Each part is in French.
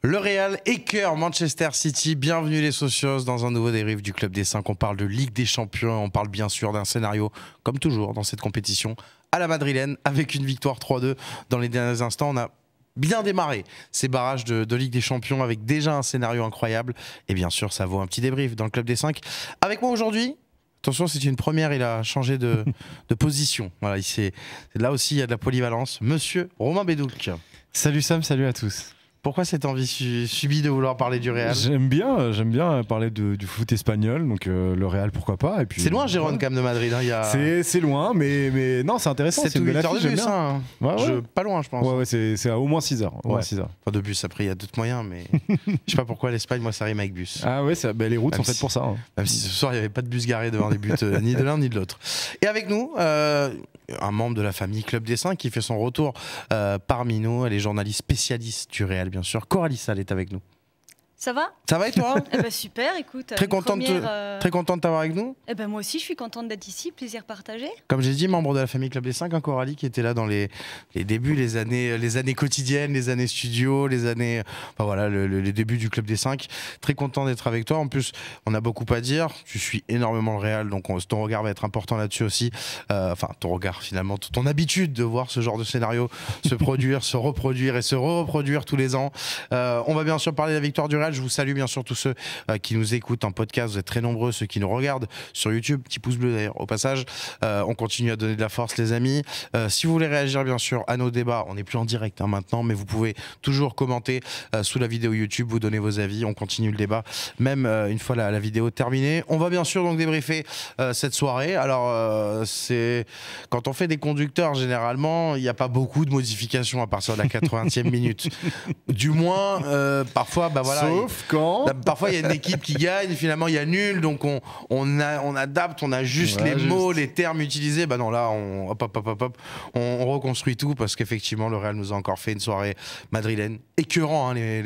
Le Real écœure Manchester City. Bienvenue les socios dans un nouveau débrief du Club des 5. On parle de Ligue des Champions. On parle bien sûr d'un scénario, comme toujours dans cette compétition, à la madrilène, avec une victoire 3-2 dans les derniers instants. On a bien démarré ces barrages de Ligue des Champions avec déjà un scénario incroyable. Et bien sûr, ça vaut un petit débrief dans le Club des 5. Avec moi aujourd'hui, attention, c'est une première, il a changé de position. Voilà, là aussi, il y a de la polyvalence. Monsieur Romain Bédouc. Salut Sam, salut à tous. Pourquoi cette envie subie de vouloir parler du Real? J'aime bien parler du foot espagnol, donc le Real pourquoi pas. C'est loin Gérone quand même de Madrid. Hein, c'est loin, mais non, c'est intéressant. C'est une belle affiche, j'aime bien. Ouais. Pas loin, je pense. Ouais, c'est à au moins 6 heures. Enfin, de bus, après il y a d'autres moyens, mais je sais pas pourquoi l'Espagne, moi ça rime avec bus. Ah ouais, les routes sont faites pour ça. Hein. Même si ce soir il n'y avait pas de bus garé devant les buts, ni de l'un ni de l'autre. Et avec nous, un membre de la famille Club des 5 qui fait son retour parmi nous. Elle est journaliste spécialiste du Real, bien sûr. Coralie Sall est avec nous. Ça va? Ça va et toi? Super, écoute. Très contente de t'avoir avec nous. Moi aussi, je suis contente d'être ici, plaisir partagé. Comme j'ai dit, membre de la famille Club des 5, hein, Coralie qui était là dans les débuts, les années quotidiennes, les années studio, les années, enfin voilà, les débuts du Club des 5. Très content d'être avec toi. En plus, on a beaucoup à dire. Tu suis énormément le Real, donc ton regard va être important là-dessus aussi. Enfin, ton regard finalement, ton habitude de voir ce genre de scénario se produire, se reproduire et se reproduire tous les ans. On va bien sûr parler de la victoire du Real. Je vous salue bien sûr tous ceux qui nous écoutent en podcast. Vous êtes très nombreux, ceux qui nous regardent sur YouTube. Petit pouce bleu d'ailleurs au passage. On continue à donner de la force les amis. Si vous voulez réagir bien sûr à nos débats, on n'est plus en direct maintenant, mais vous pouvez toujours commenter sous la vidéo YouTube, vous donner vos avis. On continue le débat même une fois la vidéo terminée. On va bien sûr donc débriefer cette soirée. Alors c'est quand on fait des conducteurs, généralement il n'y a pas beaucoup de modifications à partir de la 80e minute. Du moins parfois voilà. Sauf quand parfois il y a une équipe qui gagne, finalement il y a nul, donc on adapte, on ajuste les mots, les termes utilisés. Bah non, là on reconstruit tout parce qu'effectivement le Real nous a encore fait une soirée madrilène écœurant, hein,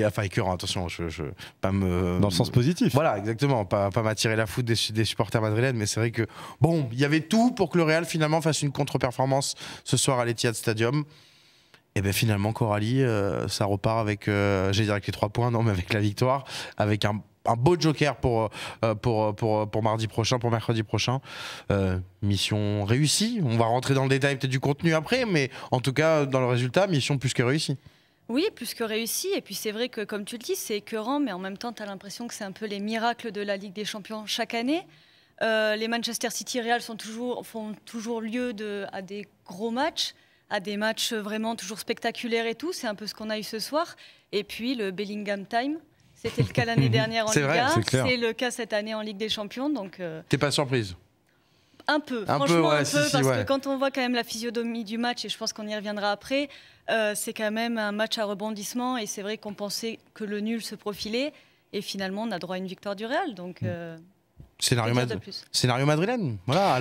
enfin écœurant, attention, je pas me dans le sens positif. Voilà, exactement, pas m'attirer la foudre des supporters madrilènes, mais c'est vrai que bon, il y avait tout pour que le Real finalement fasse une contre-performance ce soir à l'Etihad Stadium. Et bien finalement Coralie, ça repart avec, j'allais dire avec les 3 points, non mais avec la victoire, avec un beau joker pour mardi prochain, pour mercredi prochain. Mission réussie. On va rentrer dans le détail peut-être du contenu après, mais en tout cas dans le résultat, mission plus que réussie. Oui, plus que réussi. Et puis c'est vrai que comme tu le dis, c'est écœurant, mais en même temps tu as l'impression que c'est un peu les miracles de la Ligue des Champions chaque année. Les Manchester City Real font toujours lieu à des gros matchs, à des matchs vraiment toujours spectaculaires et tout. C'est un peu ce qu'on a eu ce soir. Et puis le Bellingham Time, c'était le cas l'année dernière en Ligue 1. C'est le cas cette année en Ligue des Champions. Donc, t'es pas surprise? Un peu, franchement un peu, parce que quand on voit quand même la physionomie du match, et je pense qu'on y reviendra après, c'est quand même un match à rebondissement. Et c'est vrai qu'on pensait que le nul se profilait. Et finalement, on a droit à une victoire du Real. Donc... Scénario madrilène, voilà,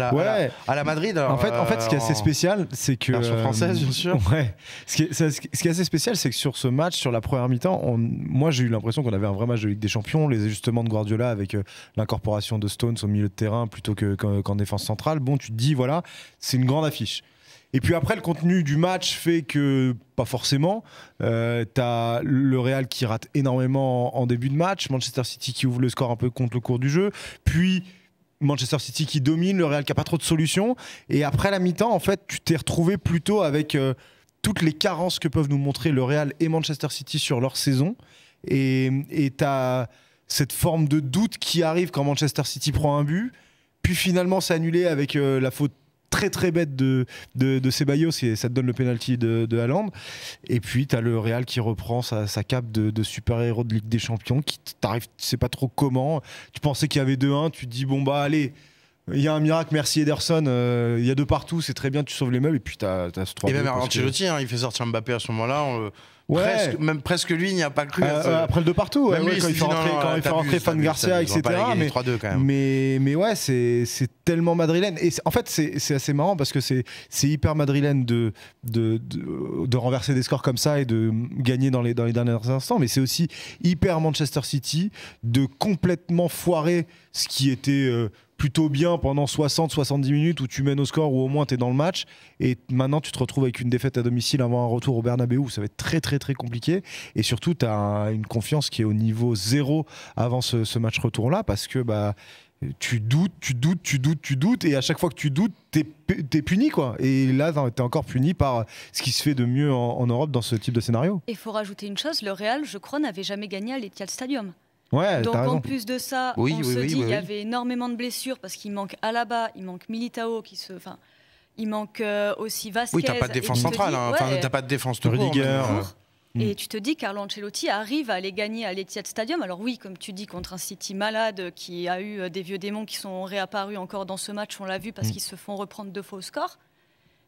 à la Madrid. Alors, en fait, ce qui est assez spécial, c'est que version française, bien sûr. Ouais. Ce qui est assez spécial, c'est que sur ce match, sur la première mi-temps, moi j'ai eu l'impression qu'on avait un vrai match de Ligue des Champions. Les ajustements de Guardiola avec l'incorporation de Stones au milieu de terrain plutôt qu'en défense centrale. Bon, tu te dis voilà, c'est une grande affiche. Et puis après, le contenu du match fait que, pas forcément, t'as le Real qui rate énormément en début de match, Manchester City qui ouvre le score un peu contre le cours du jeu, puis Manchester City qui domine, le Real qui n'a pas trop de solutions. Et après la mi-temps, en fait, tu t'es retrouvé plutôt avec toutes les carences que peuvent nous montrer le Real et Manchester City sur leur saison. Et t'as cette forme de doute qui arrive quand Manchester City prend un but, puis finalement c'est annulé avec la faute très bête de Ceballos et ça te donne le penalty de Haaland. Et puis tu as le Real qui reprend sa cape de super-héros de Ligue des Champions qui t'arrive, tu sais pas trop comment. Tu pensais qu'il y avait 2-1, tu te dis bon bah allez, il y a un miracle, merci Ederson, il y a 2 partout, c'est très bien, tu sauves les meubles et puis tu as ce 3-2. Et même Ancelotti, il fait sortir Mbappé à ce moment-là. Presque lui, il n'y a pas cru. Après le 2 partout, quand il fait rentrer Fan Garcia, etc. Mais ouais, c'est tellement madrilène. Et en fait, c'est assez marrant parce que c'est hyper madrilène de renverser des scores comme ça et de gagner dans les derniers instants. Mais c'est aussi hyper Manchester City de complètement foirer ce qui était plutôt bien pendant 60-70 minutes où tu mènes au score ou au moins tu es dans le match, et maintenant tu te retrouves avec une défaite à domicile avant un retour au Bernabeu où ça va être très très très compliqué, et surtout tu as une confiance qui est au niveau zéro avant ce match retour là, parce que tu doutes, et à chaque fois que tu doutes, t'es puni, quoi. Et là, t'es encore puni par ce qui se fait de mieux en Europe dans ce type de scénario. Et il faut rajouter une chose, le Real, je crois, n'avait jamais gagné à l'Etihad Stadium. Ouais, donc t'as raison. en plus de ça, on se dit qu'il y avait énormément de blessures parce qu'il manque Alaba, il manque Militao, il manque aussi Vasquez. Oui, t'as pas de défense centrale, t'as pas de défense de Rudiger. Et tu te dis Carlo Ancelotti arrive à aller gagner à l'Etihad Stadium. Alors oui, comme tu dis, contre un City malade qui a eu des vieux démons qui sont réapparus encore dans ce match, on l'a vu parce qu'ils se font reprendre 2 fois au score.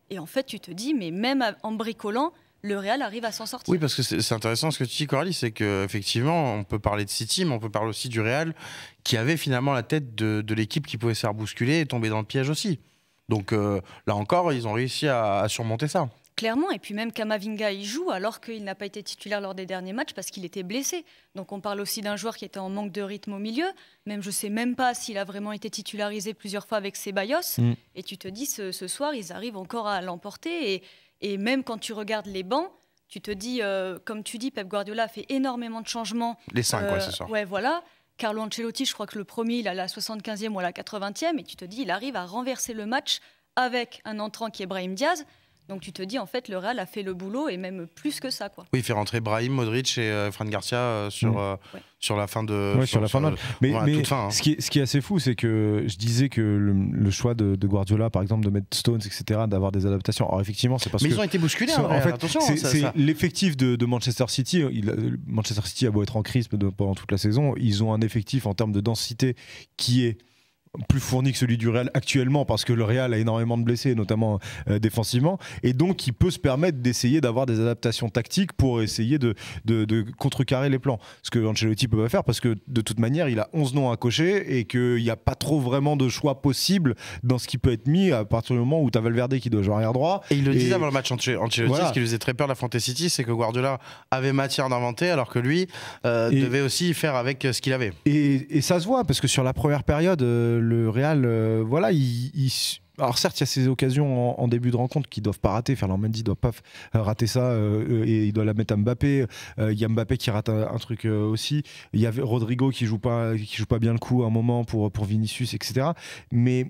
Et en fait, tu te dis, mais même en bricolant, le Real arrive à s'en sortir. Oui, parce que c'est intéressant ce que tu dis, Coralie, c'est qu'effectivement, on peut parler de City, mais on peut parler aussi du Real, qui avait finalement la tête de l'équipe qui pouvait se faire bousculer et tomber dans le piège aussi. Donc là encore, ils ont réussi à surmonter ça. Clairement, et puis même Camavinga, il joue alors qu'il n'a pas été titulaire lors des derniers matchs parce qu'il était blessé. Donc on parle aussi d'un joueur qui était en manque de rythme au milieu. Même je ne sais même pas s'il a vraiment été titularisé plusieurs fois avec Ceballos. Et tu te dis, ce soir, ils arrivent encore à l'emporter. Et même quand tu regardes les bancs, tu te dis, comme tu dis, Pep Guardiola a fait énormément de changements. Les 5, ce soir. Ouais, voilà. Carlo Ancelotti, je crois que le premier, il a la 75e ou à la 80e. Et tu te dis, il arrive à renverser le match avec un entrant qui est Brahim Diaz. Donc tu te dis, en fait, le Real a fait le boulot et même plus que ça, quoi. Oui, il fait rentrer Brahim, Modric et Fran Garcia sur la fin de... Ouais, sur la fin de match. Mais fin, hein. Ce qui est assez fou, c'est que je disais que le choix de Guardiola, par exemple, de mettre Stones, etc., d'avoir des adaptations. Alors effectivement, c'est parce que... Mais ils ont été bousculés, en fait, attention. C'est l'effectif de Manchester City. Manchester City a beau être en crise pendant toute la saison, ils ont un effectif en termes de densité qui est plus fourni que celui du Real actuellement, parce que le Real a énormément de blessés, notamment défensivement, et donc il peut se permettre d'essayer d'avoir des adaptations tactiques pour essayer de contrecarrer les plans, ce que Ancelotti peut pas faire, parce que de toute manière il a 11 noms à cocher et qu'il n'y a pas trop vraiment de choix possible dans ce qui peut être mis à partir du moment où tu as Valverde qui doit jouer arrière droit. Et il le disait avant le match, Ancelotti, voilà. Ce qui lui faisait très peur d'affronter City, c'est que Guardiola avait matière d'inventer, alors que lui devait aussi faire avec ce qu'il avait. Et ça se voit, parce que sur la première période, le Real, voilà, alors certes, il y a ces occasions en début de rencontre qu'ils ne doivent pas rater. Ferland Mendy ne doit pas rater ça, et il doit la mettre à Mbappé. Il y a Mbappé qui rate un truc aussi. Il y avait Rodrigo qui joue pas bien le coup à un moment pour Vinicius, etc. Mais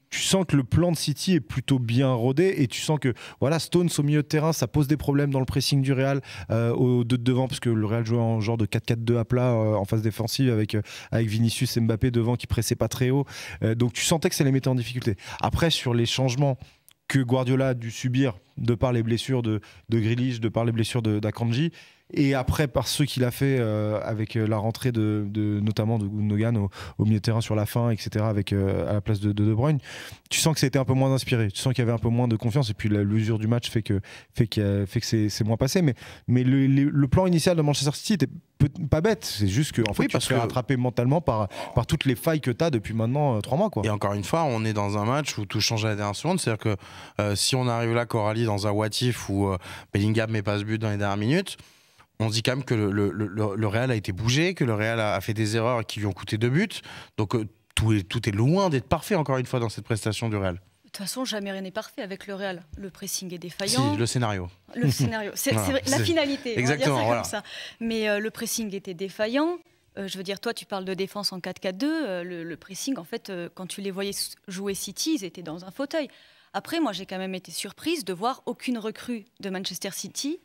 tu sens que le plan de City est plutôt bien rodé, et tu sens que voilà, Stones au milieu de terrain, ça pose des problèmes dans le pressing du Real devant, parce que le Real jouait en genre de 4-4-2 à plat en phase défensive avec Vinicius et Mbappé devant qui pressaient pas très haut, donc tu sentais que ça les mettait en difficulté. Après, sur les changements que Guardiola a dû subir de par les blessures de Grealish, de par les blessures d'Akanji, et après par ceux qu'il a fait avec la rentrée notamment de Gundogan au milieu de terrain sur la fin, etc., avec à la place de Bruyne, tu sens que ça a été un peu moins inspiré, tu sens qu'il y avait un peu moins de confiance, et puis l'usure du match fait que c'est moins passé, mais le plan initial de Manchester City était pas bête, c'est juste que en fait, tu te fais rattraper mentalement par toutes les failles que tu as depuis maintenant 3 mois, quoi. Et encore une fois, on est dans un match où tout change à la dernière seconde, c'est-à-dire que si on arrive là, Coralie, dans un what if où Bellingham met pas ce but dans les dernières minutes, on dit quand même que le Real a été bougé, que le Real a fait des erreurs qui lui ont coûté 2 buts. Donc tout est loin d'être parfait, encore une fois, dans cette prestation du Real. De toute façon, jamais rien n'est parfait avec le Real. Le pressing est défaillant. Si, le scénario. Le scénario, c'est voilà, la finalité. Exactement, on va dire ça voilà. comme ça. Mais le pressing était défaillant. Je veux dire, toi, tu parles de défense en 4-4-2. Le pressing, en fait, quand tu les voyais jouer City, ils étaient dans un fauteuil. Après, moi, j'ai quand même été surprise de voir aucune recrue de Manchester City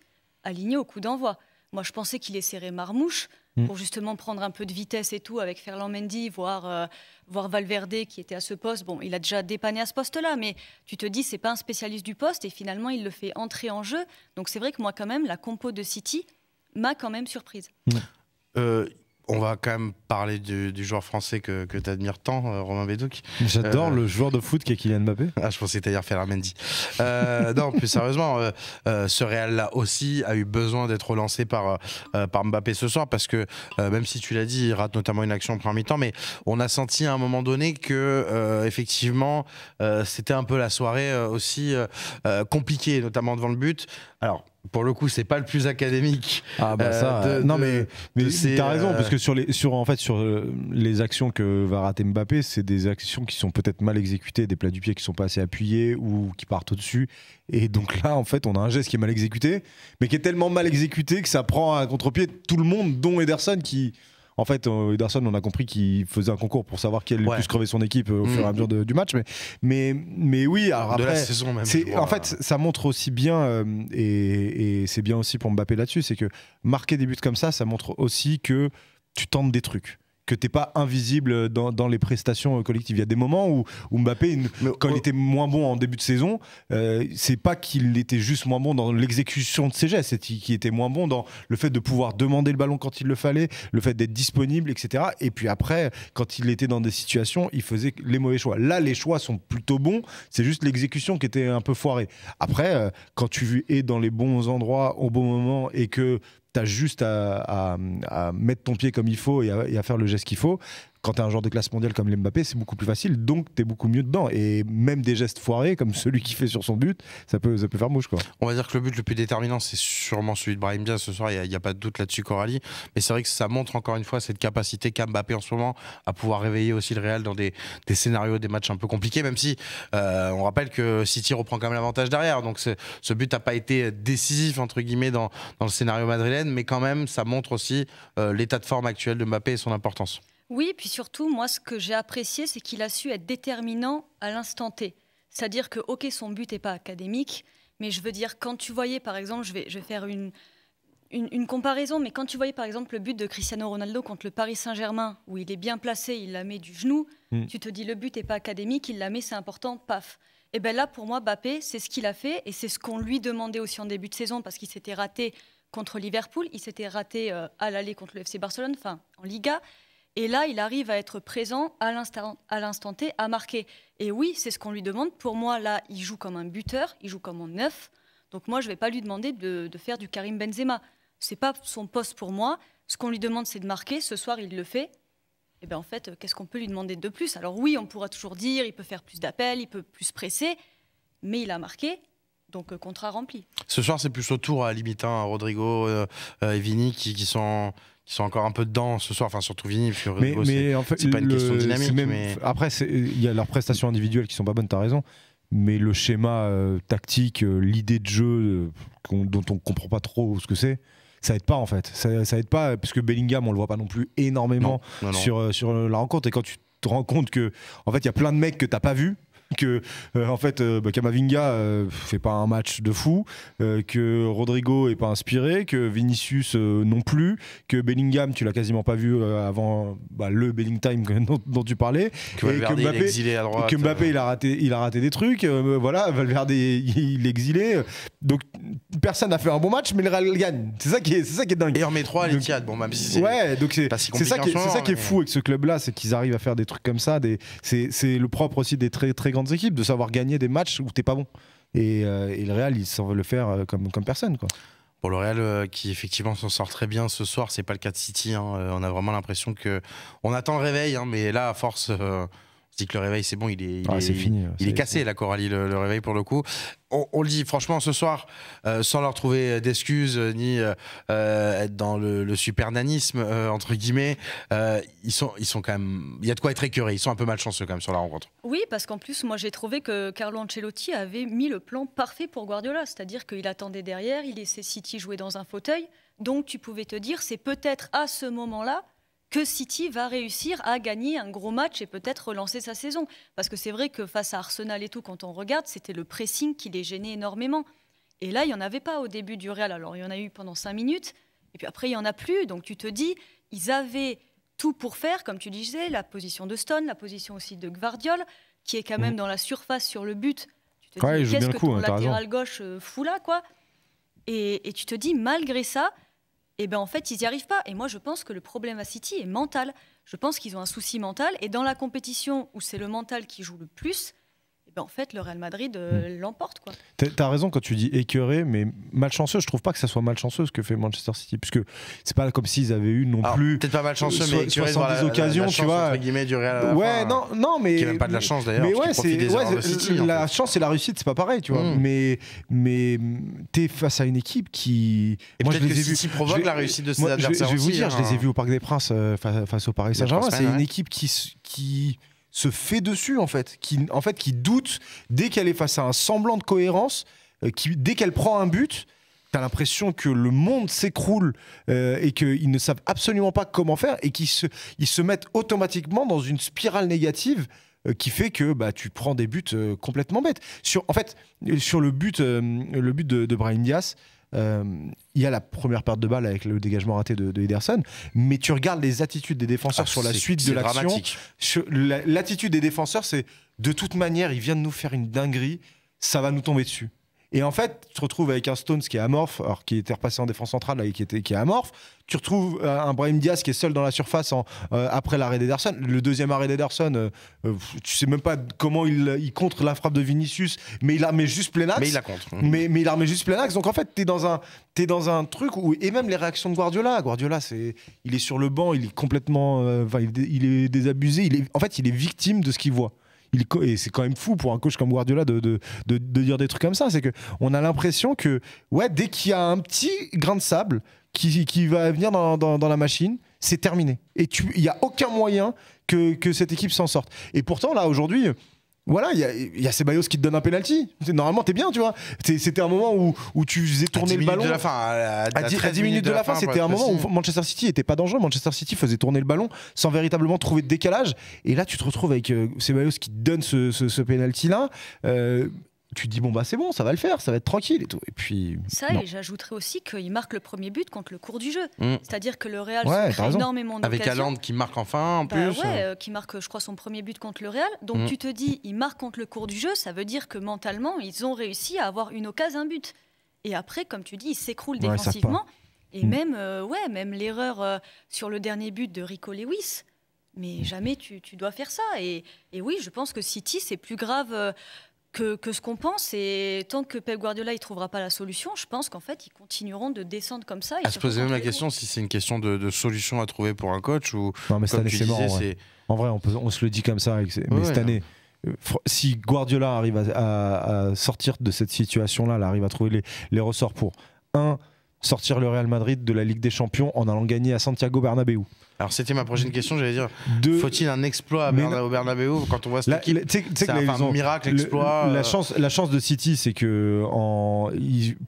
alignée au coup d'envoi. Moi, je pensais qu'il essaierait Marmouche pour justement prendre un peu de vitesse et tout avec Ferland Mendy, voir Valverde qui était à ce poste. Bon, il a déjà dépanné à ce poste-là, mais tu te dis, c'est pas un spécialiste du poste, et finalement, il le fait entrer en jeu. Donc, c'est vrai que moi, quand même, la compo de City m'a quand même surprise. On va quand même parler du joueur français que tu admires tant, Romain Bédouc. J'adore le joueur de foot qui est Kylian Mbappé. Ah, je pensais d'ailleurs Ferland Mendy. Non, plus sérieusement, ce Real-là aussi a eu besoin d'être relancé par Mbappé ce soir, parce que même si tu l'as dit, il rate notamment une action en première mi-temps, mais on a senti à un moment donné que effectivement c'était un peu la soirée aussi compliquée, notamment devant le but. Alors, pour le coup, c'est pas le plus académique. Ah bah ça. Non mais t'as raison parce que sur les actions que va rater Mbappé, c'est des actions qui sont peut-être mal exécutées, des plats du pied qui sont pas assez appuyés ou qui partent au-dessus. Et donc là, en fait, on a un geste qui est mal exécuté, mais qui est tellement mal exécuté que ça prend à contre-pied tout le monde, dont Ederson qui. En fait, Ederson, on a compris qu'il faisait un concours pour savoir qui allait le plus crever son équipe au fur et à mesure du match. Mais oui, alors après, de la saison même. En fait, ça montre aussi bien, et c'est bien aussi pour Mbappé là-dessus, c'est que marquer des buts comme ça montre aussi que tu tentes des trucs. Que t'es pas invisible dans les prestations collectives. Il y a des moments où Mbappé, quand il était moins bon en début de saison, c'est pas qu'il était juste moins bon dans l'exécution de ses gestes, c'est qu'il était moins bon dans le fait de pouvoir demander le ballon quand il le fallait, le fait d'être disponible, etc. Et puis après, quand il était dans des situations, il faisait les mauvais choix. Là, les choix sont plutôt bons, c'est juste l'exécution qui était un peu foirée. Après, quand tu es dans les bons endroits au bon moment et que t'as juste à mettre ton pied comme il faut et à faire le geste qu'il faut. Quand t'es un joueur de classe mondiale comme Mbappé, c'est beaucoup plus facile, donc t'es beaucoup mieux dedans. Et même des gestes foirés, comme celui qu'il fait sur son but, ça peut faire mouche, quoi. On va dire que le but le plus déterminant, c'est sûrement celui de Brahim Diaz ce soir, il n'y a pas de doute là-dessus, Coralie. Mais c'est vrai que ça montre encore une fois cette capacité qu'a Mbappé en ce moment à pouvoir réveiller aussi le Real dans des scénarios, des matchs un peu compliqués, même si on rappelle que City reprend quand même l'avantage derrière. Donc ce but n'a pas été décisif, entre guillemets, dans le scénario madrilène, mais quand même, ça montre aussi l'état de forme actuel de Mbappé et son importance. Oui, puis surtout, moi, ce que j'ai apprécié, c'est qu'il a su être déterminant à l'instant T. C'est-à-dire que, ok, son but n'est pas académique, mais je veux dire, quand tu voyais, par exemple, je vais faire une comparaison, mais quand tu voyais, par exemple, le but de Cristiano Ronaldo contre le Paris Saint-Germain, où il est bien placé, il la met du genou, tu te dis, le but n'est pas académique, il la met, c'est important, paf. Et bien là, pour moi, Mbappé, c'est ce qu'il a fait, et c'est ce qu'on lui demandait aussi en début de saison, parce qu'il s'était raté contre Liverpool, il s'était raté à l'aller contre le FC Barcelone, enfin, en Liga. Et là, il arrive à être présent à l'instant T, à marquer. Et oui, c'est ce qu'on lui demande. Pour moi, là, il joue comme un buteur, il joue comme un neuf. Donc moi, je ne vais pas lui demander de faire du Karim Benzema. Ce n'est pas son poste pour moi. Ce qu'on lui demande, c'est de marquer. Ce soir, il le fait. Et bien en fait, qu'est-ce qu'on peut lui demander de plus? Alors oui, on pourra toujours dire, il peut faire plus d'appels, il peut plus presser. Mais il a marqué. Donc contrat rempli. Ce soir, c'est plus autour à limite, Rodrigo et Vini qui sont encore un peu dedans ce soir, enfin surtout Vini, parce que Rodrigo, mais en fait, c'est pas une question dynamique. Après, il y a leurs prestations individuelles qui sont pas bonnes, t'as raison. Mais le schéma tactique, l'idée de jeu dont on comprend pas trop ce que c'est, ça aide pas en fait. Ça aide pas, parce que Bellingham, on le voit pas non plus énormément sur la rencontre. Et quand tu te rends compte que en fait, il y a plein de mecs que t'as pas vus, que en fait Camavinga fait pas un match de fou, que Rodrigo est pas inspiré, que Vinicius non plus, que Bellingham tu l'as quasiment pas vu avant le Bellingham dont tu parlais, que Valverde, il est exilé à droite, que Mbappé il a raté des trucs, voilà, Valverde il est exilé, donc personne n'a fait un bon match, mais le Real gagne. C'est ça qui est dingue. Et en métro à l'Etihad, bon, même si c'est donc c'est ça qui est fou avec ce club là, c'est qu'ils arrivent à faire des trucs comme ça, c'est le propre aussi des très très grandes équipes, de savoir gagner des matchs où t'es pas bon, et le Real il s'en veut le faire comme personne, quoi. Pour le Real qui effectivement s'en sort très bien ce soir, c'est pas le cas de City, on a vraiment l'impression que on attend le réveil, mais là à force on se dit que le réveil c'est bon, il est fini, il est cassé la Coralie, le réveil pour le coup. On le dit franchement ce soir, sans leur trouver d'excuses ni être dans le super nanisme entre guillemets, ils sont quand même, il y a de quoi être écœurés, ils sont un peu malchanceux quand même sur la rencontre. Oui, parce qu'en plus moi j'ai trouvé que Carlo Ancelotti avait mis le plan parfait pour Guardiola, c'est-à-dire qu'il attendait derrière, il laissait City jouer dans un fauteuil, donc tu pouvais te dire c'est peut-être à ce moment-là que City va réussir à gagner un gros match et peut-être relancer sa saison. Parce que c'est vrai que face à Arsenal et tout, quand on regarde, c'était le pressing qui les gênait énormément. Et là, il n'y en avait pas au début du Real. Alors, il y en a eu pendant 5 minutes, et puis après, il n'y en a plus. Donc, tu te dis, ils avaient tout pour faire, comme tu disais, la position de Stone, la position aussi de Gvardiol, qui est quand même dans la surface sur le but. Tu te dis, qu'est-ce que ton latéral gauche fout là, quoi? Et tu te dis, malgré ça, et ben en fait, ils n'y arrivent pas. Et moi, je pense que le problème à City est mental. Je pense qu'ils ont un souci mental. Et dans la compétition où c'est le mental qui joue le plus, ben, en fait, le Real Madrid l'emporte, quoi. T'as raison quand tu dis écœuré, mais malchanceux. Je trouve pas que ça soit malchanceux ce que fait Manchester City, puisque c'est pas comme s'ils avaient eu non plus. Peut-être pas malchanceux, mais écœuré 70 occasions, tu vois. Entre guillemets, du Real. Ouais, non, mais. Qui n'a même pas de la chance d'ailleurs. Mais ouais, c'est City, la chance et la réussite, c'est pas pareil, tu vois. Mais t'es face à une équipe qui. Et moi, je les ai vus. City provoque la réussite de ses adversaires. Je vais vous dire, je les ai vus au Parc des Princes face au Paris Saint-Germain. C'est une équipe qui se fait dessus en fait, qui doute dès qu'elle est face à un semblant de cohérence, dès qu'elle prend un but, t'as l'impression que le monde s'écroule et qu'ils ne savent absolument pas comment faire et qu'ils se mettent automatiquement dans une spirale négative qui fait que tu prends des buts complètement bêtes. Sur le but de Brahim Diaz, il y a la première perte de balle avec le dégagement raté de Ederson, mais tu regardes les attitudes des défenseurs sur la suite de l'action. L'attitude des défenseurs, c'est de toute manière, il vient de nous faire une dinguerie, ça va nous tomber dessus. Et en fait, tu te retrouves avec un Stones qui est amorphe, alors qui était repassé en défense centrale là, qui est amorphe. Tu retrouves un Brahim Diaz qui est seul dans la surface après l'arrêt d'Ederson. Le deuxième arrêt d'Ederson, tu sais même pas comment il contre la frappe de Vinicius, mais il la remet juste plein axe. Mais il la contre. Mais il la remet juste plein axe. Donc en fait, t'es dans un truc où, et même les réactions de Guardiola, il est sur le banc, il est complètement, il est désabusé. En fait, il est victime de ce qu'il voit. Et c'est quand même fou pour un coach comme Guardiola de dire des trucs comme ça. C'est qu'on a l'impression que dès qu'il y a un petit grain de sable qui va venir dans la machine, c'est terminé. Et il n'y a aucun moyen que cette équipe s'en sorte. Et pourtant, là, aujourd'hui... Voilà, il y a Ceballos qui te donne un penalty. Normalement, t'es bien, tu vois. C'était un moment où tu faisais tourner le ballon. À 10 minutes de la fin, c'était un moment où Manchester City était pas dangereux. Manchester City faisait tourner le ballon sans véritablement trouver de décalage. Et là, tu te retrouves avec Ceballos qui te donne ce penalty-là. Tu te dis, c'est bon, ça va le faire, ça va être tranquille et tout. Et puis. Et j'ajouterais aussi qu'il marque le premier but contre le cours du jeu. C'est-à-dire que le Real se crée énormément d'occasions. Avec Haaland qui marque enfin en plus. Qui marque, je crois, son premier but contre le Real. Donc tu te dis, il marque contre le cours du jeu, ça veut dire que mentalement, ils ont réussi à avoir une occasion, un but. Et après, comme tu dis, ils s'écroulent défensivement. Et même l'erreur sur le dernier but de Rico Lewis. Mais jamais tu dois faire ça. Et oui, je pense que City, c'est plus grave. Que ce qu'on pense, et tant que Pep Guardiola ne trouvera pas la solution, je pense qu'en fait, ils continueront de descendre comme ça. À se poser même la question si c'est une question de solution à trouver pour un coach ou. Non, mais cette année, c'est mort. En vrai, on se le dit comme ça. Mais cette année, si Guardiola arrive à sortir de cette situation-là, arrive à trouver les ressorts pour sortir le Real Madrid de la Ligue des Champions en allant gagner à Santiago Bernabéu. Alors c'était ma prochaine question, j'allais dire, faut-il un exploit au Bernabéu quand on voit cette équipe? C'est un miracle, exploit. La chance de City, c'est que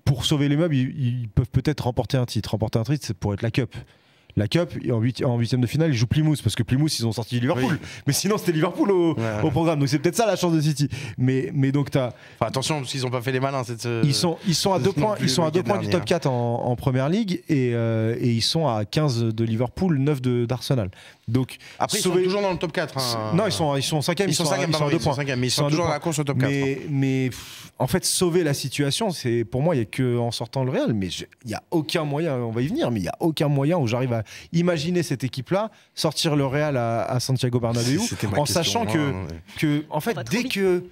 pour sauver les meubles, ils peuvent peut-être remporter un titre. Remporter un titre, c'est pour être la Cup. La Cup, en huitième de finale, ils jouent Plymouth, parce que Plymouth, ils ont sorti Liverpool. Oui. Mais sinon, c'était Liverpool au programme. Donc c'est peut-être ça la chance de City. Mais donc attention, parce qu'ils n'ont pas fait les malins. Ils sont à 2 points, du top 4 en Première Ligue et ils sont à 15 de Liverpool, 9 d'Arsenal. Donc après, ils sont toujours dans le top 4. Non, ils sont 5e. Ils sont à 2 points. Mais ils sont toujours dans la course au top 4. Mais en fait, sauver la situation, pour moi, il n'y a qu'en sortant le Real. Mais il n'y a aucun moyen, on va y venir, mais il n'y a aucun moyen où j'arrive à imaginer cette équipe-là sortir le Real à Santiago Bernabéu en sachant que en fait, dès que.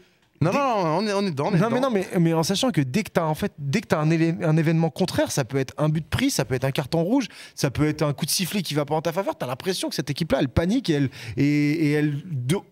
Non, on est dedans. Mais en sachant que dès que tu as un événement contraire, ça peut être un but pris, ça peut être un carton rouge, ça peut être un coup de sifflet qui va pas en ta faveur. Tu as l'impression que cette équipe-là, elle panique et elle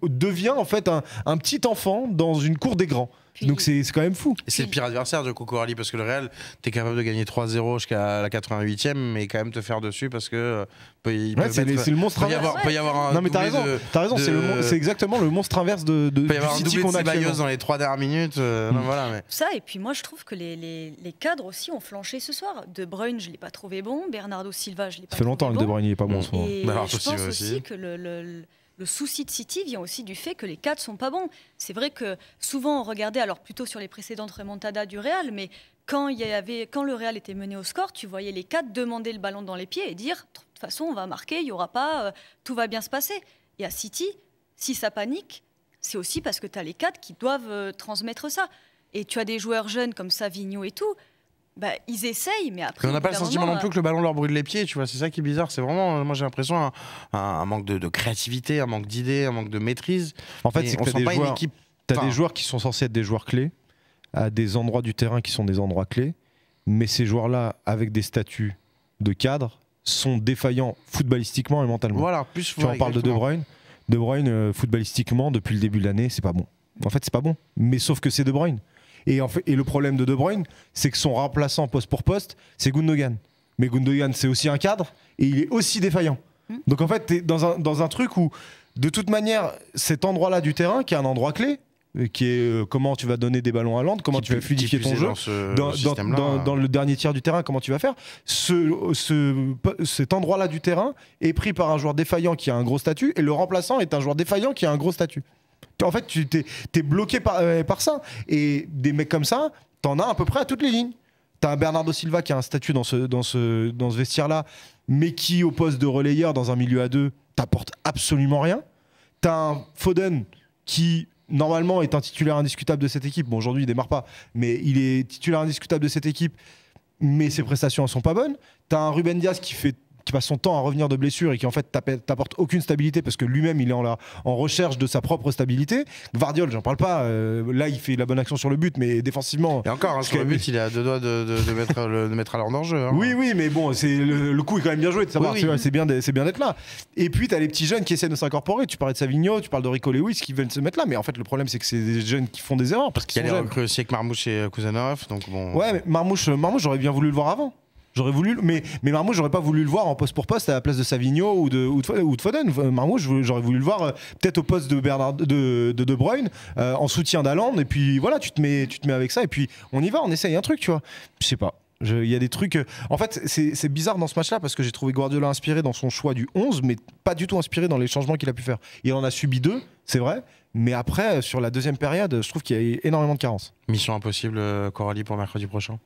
devient en fait un petit enfant dans une cour des grands. Donc c'est quand même fou. Et c'est le pire adversaire de Coco Rally parce que le Real, t'es capable de gagner 3-0 jusqu'à la 88e, mais quand même te faire dessus parce que c'est le monstre inverse. Peut y avoir un. Non mais t'as raison, c'est exactement le monstre inverse de peut y avoir un doublé qu'on de Ceballos dans les 3 dernières minutes. Voilà, mais. Ça, et puis moi je trouve que les cadres aussi ont flanché ce soir. De Bruyne, je l'ai pas trouvé bon. Bernardo Silva, je l'ai pas trouvé bon. Ça fait longtemps que De Bruyne il est pas bon en ce moment. Et je pense aussi que le souci de City vient aussi du fait que les cadres sont pas bons. C'est vrai que souvent on regardait, alors plutôt sur les précédentes remontadas du Real, mais quand le Real était mené au score, tu voyais les cadres demander le ballon dans les pieds et dire de toute façon on va marquer, il y aura pas, tout va bien se passer. Et à City, si ça panique, c'est aussi parce que tu as les cadres qui doivent transmettre ça. Et tu as des joueurs jeunes comme Savinho et tout. Ils essayent, mais après. On n'a pas le sentiment non plus que le ballon leur brûle les pieds, tu vois. C'est ça qui est bizarre. C'est vraiment, moi j'ai l'impression, un manque de créativité, un manque d'idées, un manque de maîtrise. En fait, c'est que on sent pas une équipe T'as des joueurs qui sont censés être des joueurs clés, à des endroits du terrain qui sont des endroits clés, mais ces joueurs-là, avec des statuts de cadre, sont défaillants footballistiquement et mentalement. Voilà, plus tu en parles de De Bruyne. De Bruyne, footballistiquement, depuis le début de l'année, c'est pas bon. En fait, c'est pas bon. Mais sauf que c'est De Bruyne. Et le problème de De Bruyne, c'est que son remplaçant poste pour poste, c'est Gundogan. Mais Gundogan, c'est aussi un cadre et il est aussi défaillant. Donc en fait, tu es dans un truc où, de toute manière, cet endroit-là du terrain, qui est un endroit clé, qui est comment tu vas donner des ballons à Lens, comment tu vas fluidifier ton jeu dans le dernier tiers du terrain, comment tu vas faire. Cet endroit-là du terrain est pris par un joueur défaillant qui a un gros statut et le remplaçant est un joueur défaillant qui a un gros statut. En fait, tu t'es bloqué par ça. Et des mecs comme ça, t'en as à peu près à toutes les lignes. T'as un Bernardo Silva qui a un statut dans ce vestiaire-là, mais qui, au poste de relayeur dans un milieu à deux, t'apporte absolument rien. T'as un Foden qui, normalement, est un titulaire indiscutable de cette équipe. Bon, aujourd'hui, il démarre pas, mais il est titulaire indiscutable de cette équipe, mais ses prestations ne sont pas bonnes. T'as un Ruben Dias qui passe son temps à revenir de blessure et qui en fait t'apporte aucune stabilité parce que lui-même il est en recherche de sa propre stabilité. Gvardiol, j'en parle pas, là il fait la bonne action sur le but, mais défensivement... Et encore, sur le but, il est à deux doigts de mettre à l'ordre en jeu. Oui, mais bon, le coup est quand même bien joué de savoir, c'est bien d'être là. Et puis t'as les petits jeunes qui essaient de s'incorporer, tu parlais de Savigno, tu parles de Rico Lewis qui veulent se mettre là, mais en fait le problème c'est que c'est des jeunes qui font des erreurs. Parce qu'ils il y a les recrues aussi avec Marmouche et Kuzanov, donc bon... Ouais, mais Marmouche j'aurais bien voulu le voir avant. J'aurais voulu, mais Marmouche, j'aurais pas voulu le voir en poste pour poste à la place de Savigno ou de Foden. Marmouche, j'aurais voulu le voir peut-être au poste de Bruyne, en soutien d'Haaland. Et puis voilà, tu te mets avec ça et puis on y va, on essaye un truc, tu vois. Je sais pas. Il y a des trucs. En fait, c'est bizarre dans ce match-là parce que j'ai trouvé Guardiola inspiré dans son choix du 11, mais pas du tout inspiré dans les changements qu'il a pu faire. Il en a subi 2, c'est vrai. Mais après, sur la deuxième période, je trouve qu'il y a énormément de carences. Mission impossible, Coralie, pour mercredi prochain.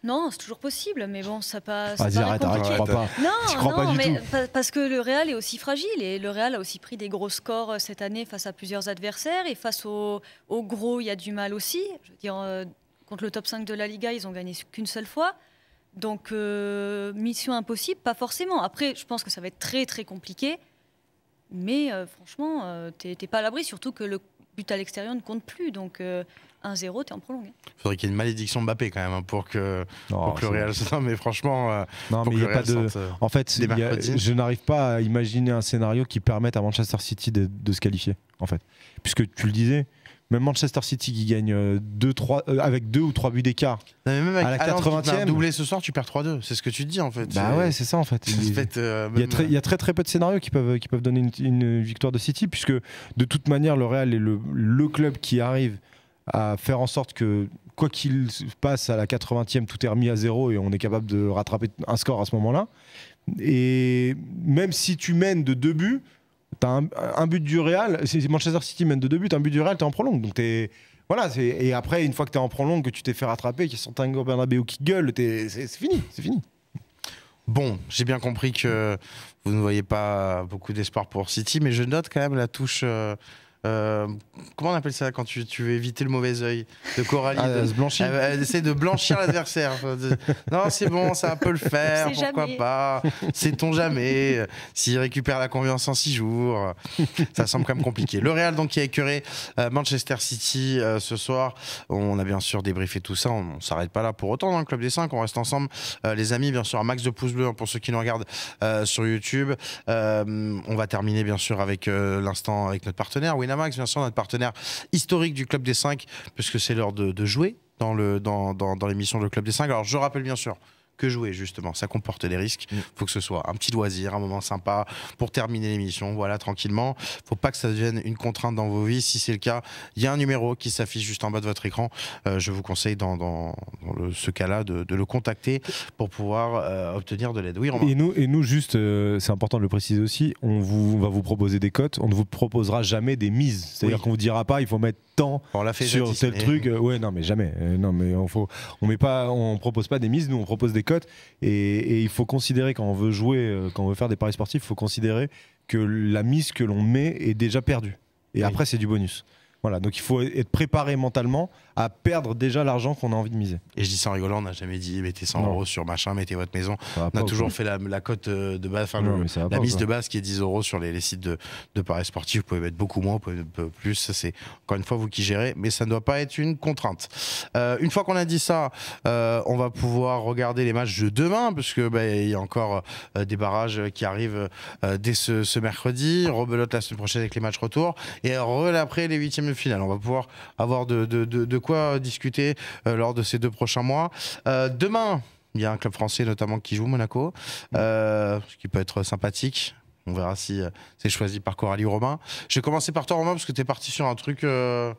Non, c'est toujours possible, mais bon, ça passe. Vas-y, arrête, tu crois pas. Non, mais parce que le Real est aussi fragile et le Real a aussi pris des gros scores cette année face à plusieurs adversaires et face aux gros, il y a du mal aussi. Je veux dire, contre le top 5 de la Liga, ils ont gagné qu'une seule fois. Donc, mission impossible, pas forcément. Après, je pense que ça va être très, très compliqué. Mais franchement, t'es pas à l'abri, surtout que le but à l'extérieur ne compte plus. Donc... 1-0, t'es en prolongé. Il faudrait qu'il y ait une malédiction Mbappé quand même pour que le Real. Non, mais franchement. Non, mais il n'y a pas de. En fait, je n'arrive pas à imaginer un scénario qui permette à Manchester City de se qualifier. En fait, puisque tu le disais, même Manchester City qui gagne avec 2 ou 3 buts d'écart. Même à la 80e. Doublé ce soir, tu perds 3-2. C'est ce que tu te dis en fait. Bah ouais, c'est ça en fait. Il y a très peu de scénarios qui peuvent donner une victoire de City, puisque de toute manière, le Real est le club qui arrive à faire en sorte que, quoi qu'il se passe, à la 80e, tout est remis à 0 et on est capable de rattraper un score à ce moment-là. Et même si tu mènes de 2 buts, tu as un but du Real, si Manchester City mène de 2 buts, un but du Real, tu es en prolongue. Donc voilà, et après, une fois que tu es en prolongue, que tu t'es fait rattraper, qu'il y a Santiago Bernabéu qui gueule, c'est fini, c'est fini. Bon, j'ai bien compris que vous ne voyez pas beaucoup d'espoir pour City, mais je note quand même la touche... comment on appelle ça quand tu veux éviter le mauvais œil de Coralie se blanchir. Elle essaie de blanchir l'adversaire. Non, c'est bon, ça peut le faire, pourquoi jamais. Pas. Sait-on jamais s'il récupère la confiance en 6 jours. Ça semble quand même compliqué. Le Real donc qui a écœuré Manchester City ce soir. On a bien sûr débriefé tout ça. On s'arrête pas là pour autant dans le Club des 5. On reste ensemble, les amis. Bien sûr, un max de pouces bleus pour ceux qui nous regardent sur YouTube. On va terminer bien sûr avec l'instant avec notre partenaire Winamax, bien sûr, notre partenaire historique du Club des 5, puisque c'est l'heure de jouer dans l'émission Le Club des 5. Alors, je rappelle bien sûr que jouer, justement, ça comporte des risques. Il faut que ce soit un petit loisir, un moment sympa pour terminer l'émission, voilà, tranquillement. Il ne faut pas que ça devienne une contrainte dans vos vies. Si c'est le cas, il y a un numéro qui s'affiche juste en bas de votre écran. Je vous conseille, dans ce cas-là, de le contacter pour pouvoir obtenir de l'aide. Oui, Romain. Et nous juste, c'est important de le préciser aussi, on va vous proposer des cotes, on ne vous proposera jamais des mises. C'est-à-dire qu'on ne vous dira pas, il faut mettre tant sur tel truc. Ouais, non, mais jamais. Non, mais on propose pas des mises, nous on propose des cotes et il faut considérer quand on veut jouer, quand on veut faire des paris sportifs, il faut considérer que la mise que l'on met est déjà perdue. Et après c'est du bonus. Voilà, donc il faut être préparé mentalement à perdre déjà l'argent qu'on a envie de miser. Et je dis ça en rigolant, on n'a jamais dit mettez 100 € sur machin, mettez votre maison. On a toujours fait la cote de base, la mise de base qui est 10 € sur les sites de paris sportifs. Vous pouvez mettre beaucoup moins, vous pouvez mettre un peu plus. Ça, c'est encore une fois vous qui gérez, mais ça ne doit pas être une contrainte. Une fois qu'on a dit ça, on va pouvoir regarder les matchs de demain, parce que il y a encore des barrages qui arrivent dès ce mercredi. Rebelote la semaine prochaine avec les matchs retour. Et après les huitièmes de finale. On va pouvoir avoir de quoi discuter lors de ces 2 prochains mois. Demain, il y a un club français notamment qui joue, Monaco, ce qui peut être sympathique. On verra si c'est choisi par Coralie ou Romain. Je vais commencer par toi, Romain, parce que tu es parti sur un truc à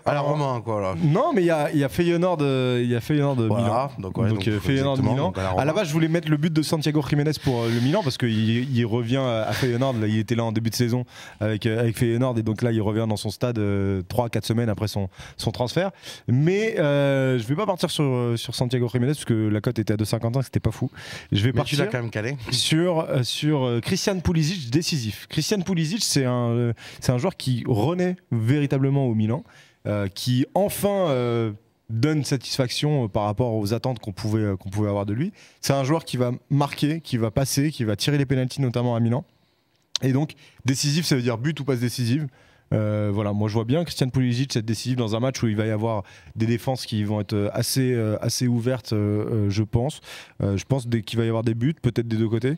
la Romain, quoi. Là. Non, mais il y a Feyenoord de Milan. Donc Feyenoord de Milan. À la base, je voulais mettre le but de Santiago Jiménez pour le Milan, parce qu'il revient à Feyenoord. Là, il était là en début de saison avec Feyenoord, et donc là, il revient dans son stade 3-4 semaines après son transfert. Mais je ne vais pas partir sur Santiago Jiménez, parce que la cote était à 2,50, c'était pas fou. Je vais partir tu l'as quand même calé. sur Christian Pulisic décisif. Christian Pulisic, c'est un joueur qui renaît véritablement au Milan, qui enfin donne satisfaction par rapport aux attentes qu'on pouvait avoir de lui. C'est un joueur qui va marquer, qui va passer, qui va tirer les pénaltys notamment à Milan. Et donc décisif, ça veut dire but ou passe décisive. Voilà, moi je vois bien Christian Pulisic être décisif dans un match où il va y avoir des défenses qui vont être assez ouvertes, je pense. Je pense qu'il va y avoir des buts, peut-être des deux côtés.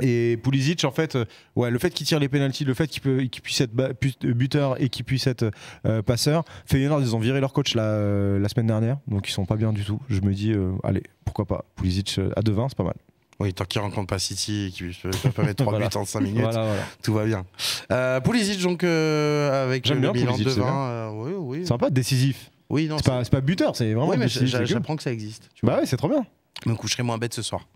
Et Pulisic, en fait, le fait qu'il tire les pénaltys, le fait qu'il puisse être buteur et qu'il puisse être passeur. Feyenoord, ils ont viré leur coach la semaine dernière, donc ils sont pas bien du tout. Je me dis, allez, pourquoi pas. Pulisic à 2,20, c'est pas mal. Oui, tant qu'il rencontre pas City et qu'il peut mettre 3 buts en 5 minutes, tout va bien. Pulisic, donc, avec le Milan 2-20. Oui. Sympa, décisif. Oui, non, c'est pas buteur, c'est vraiment. Oui, mais j'apprends que ça existe. Bah ouais, c'est trop bien. Je me coucherai moins bête ce soir.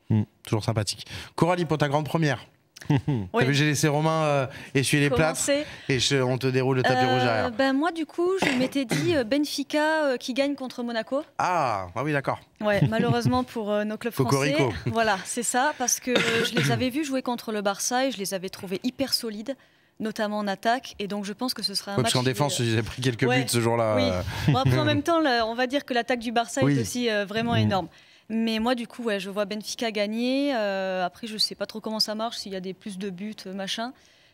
Toujours sympathique. Coralie, pour ta grande première. T'as vu, j'ai laissé Romain essuyer les plâtres et on te déroule le tapis rouge derrière. Moi, du coup, je m'étais dit Benfica qui gagne contre Monaco. Ah oui, d'accord. Ouais, malheureusement pour nos clubs français. Voilà, c'est ça, parce que je les avais vus jouer contre le Barça et je les avais trouvés hyper solides, notamment en attaque, et donc je pense que ce sera un match. Parce qu'en défense, ils avaient pris quelques buts ce jour-là. Oui. Bon, après, en même temps, on va dire que l'attaque du Barça est aussi vraiment énorme. Mais moi, du coup, je vois Benfica gagner. Après, je sais pas trop comment ça marche, s'il y a plus de buts, machin.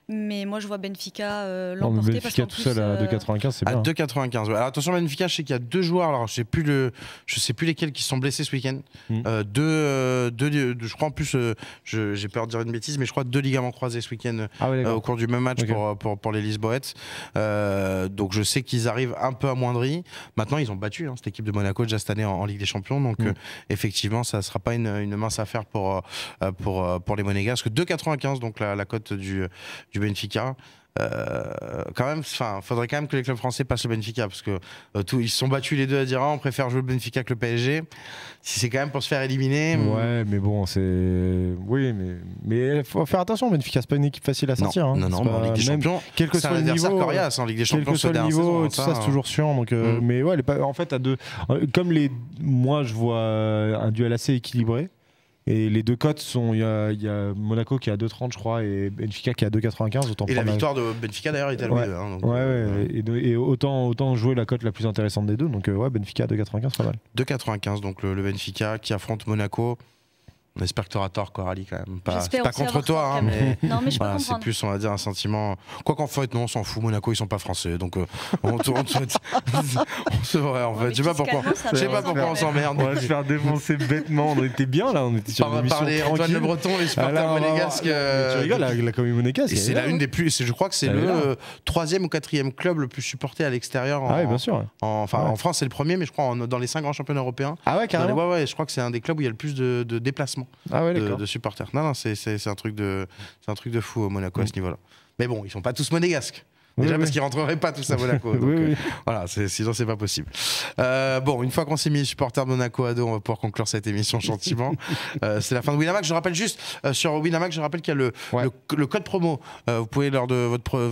Mais moi, je vois Benfica l'emporter. Benfica tout seul à 2,95, c'est bien. À 2,95. Alors attention, Benfica, je sais qu'il y a 2 joueurs. Alors, je sais plus lesquels qui sont blessés ce week-end. Je crois en plus, j'ai peur de dire une bêtise, mais je crois 2 ligaments croisés ce week-end au cours du même match pour les Lisboètes. Donc, je sais qu'ils arrivent un peu amoindris. Maintenant, ils ont battu cette équipe de Monaco déjà cette année en Ligue des Champions. Donc, effectivement, ça ne sera pas une mince affaire pour les Monégasques. 2,95, donc la cote du Benfica. Quand même, faudrait quand même que les clubs français passent le Benfica, parce que ils se sont battus les deux à dire on préfère jouer le Benfica que le PSG. Si c'est quand même pour se faire éliminer. Ouais, mais bon, mais faut faire attention. Benfica, c'est pas une équipe facile à sortir. Non, en Ligue des Champions, quel que soit le niveau, coriace en Ligue des Champions, quel que soit le niveau, tout ça, c'est toujours chiant. Donc, mais ouais, en fait, comme moi, je vois un duel assez équilibré. Et les deux cotes sont, il y a Monaco qui est à 2,30 je crois et Benfica qui est à 2,95. Et la victoire de Benfica d'ailleurs était à Louis II. Et autant jouer la cote la plus intéressante des deux. Donc Benfica à 2,95 c'est pas mal. 2,95 donc le Benfica qui affronte Monaco. On espère que tu auras tort, Coralie, quand même. C'est pas contre toi, mais c'est plus, on va dire, un sentiment. Quoi qu'en fait, non, on s'en fout. Monaco, ils sont pas français, donc c'est vrai, en fait. Je sais pas pourquoi on s'emmerde. On va se faire défoncer bêtement. On était bien là, on était sur une émission tranquille. Antoine Le Breton, les supporters monégasques. Tu rigoles, la commune monégasque. Et c'est la une des plus. Je crois que c'est le 3e ou 4e club le plus supporté à l'extérieur. Ah oui, bien sûr. En France, c'est le premier, mais je crois dans les 5 grands championnats européens. Ah ouais, carrément. Ouais, je crois que c'est un des clubs où il y a le plus de déplacements. De supporters. Non, c'est un truc de fou au Monaco à ce niveau-là. Mais bon, ils sont pas tous monégasques. Déjà parce qu'ils rentreraient pas tous à Monaco. Donc, voilà, sinon c'est pas possible. Bon, une fois qu'on s'est mis les supporters de Monaco à dos, on va pouvoir conclure cette émission gentiment. C'est la fin de Winamax. Je rappelle juste sur Winamax, qu'il y a le code promo. Vous pouvez lors de votre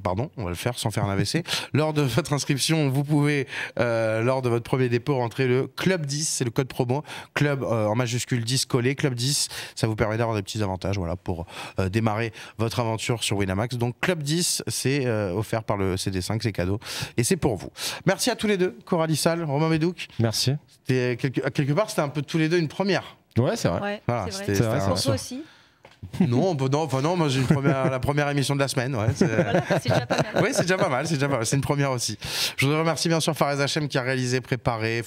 pardon, on va le faire sans faire un AVC. Lors de votre inscription, vous pouvez lors de votre premier dépôt rentrer le Club 10, c'est le code promo. Club en majuscule 10 collé, Club 10. Ça vous permet d'avoir des petits avantages, voilà, pour démarrer votre aventure sur Winamax. Donc Club 10, c'est c'est offert par le CD5, c'est cadeau. Et c'est pour vous. Merci à tous les deux, Coralie Sall, Romain Médouc. Merci. Quelque part, c'était un peu tous les deux une première. Ouais, c'est vrai. Ouais, Voilà, c'est vrai. Pour toi aussi. Non, moi j'ai la première émission de la semaine. Ouais, c'est déjà pas mal. Oui, c'est déjà pas mal, c'est une première aussi. Je voudrais remercier bien sûr Fares Hachem qui a réalisé, préparé,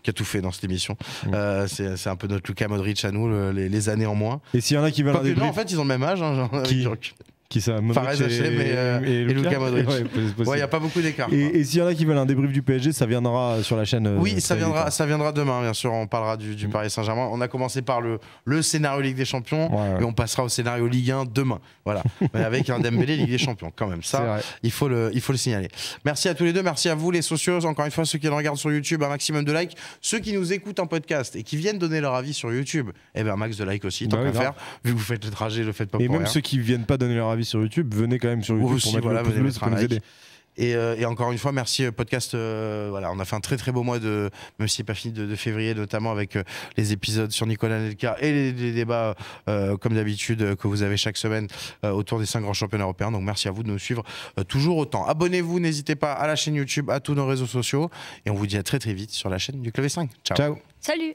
qui a tout fait dans cette émission. C'est un peu notre Luka Modric à nous, les années en moins. Et s'il y en a qui veulent un débrief... Non, en fait, ils ont le même âge. Hein, Qui ça, Fares Hachem et Luka Modric. Il n'y a pas beaucoup d'écart. Et s'il y en a qui veulent un débrief du PSG, ça viendra sur la chaîne. Oui, ça viendra demain, bien sûr. On parlera du Paris Saint-Germain. On a commencé par le scénario Ligue des Champions et on passera au scénario Ligue 1 demain. Voilà, mais avec un Dembélé Ligue des Champions, quand même. Ça, il faut le signaler. Merci à tous les deux. Merci à vous, les socios. Encore une fois, ceux qui nous regardent sur YouTube, un maximum de likes. Ceux qui nous écoutent en podcast et qui viennent donner leur avis sur YouTube, un max de likes aussi, tant qu'à faire. Vu que vous faites le trajet, le faites pas pour rien. Et même ceux qui viennent pas donner leur avis sur YouTube, venez quand même sur YouTube aussi, pour mettre le pouce bleu, ça peut nous aider. Et encore une fois, merci podcast. On a fait un très très beau mois même si c'est pas fini, de février, notamment avec les épisodes sur Nicolas Anelka et les débats comme d'habitude que vous avez chaque semaine autour des 5 grands championnats européens. Donc merci à vous de nous suivre toujours autant. Abonnez-vous, n'hésitez pas à la chaîne YouTube, à tous nos réseaux sociaux et on vous dit à très très vite sur la chaîne du Club 5. Ciao. Salut.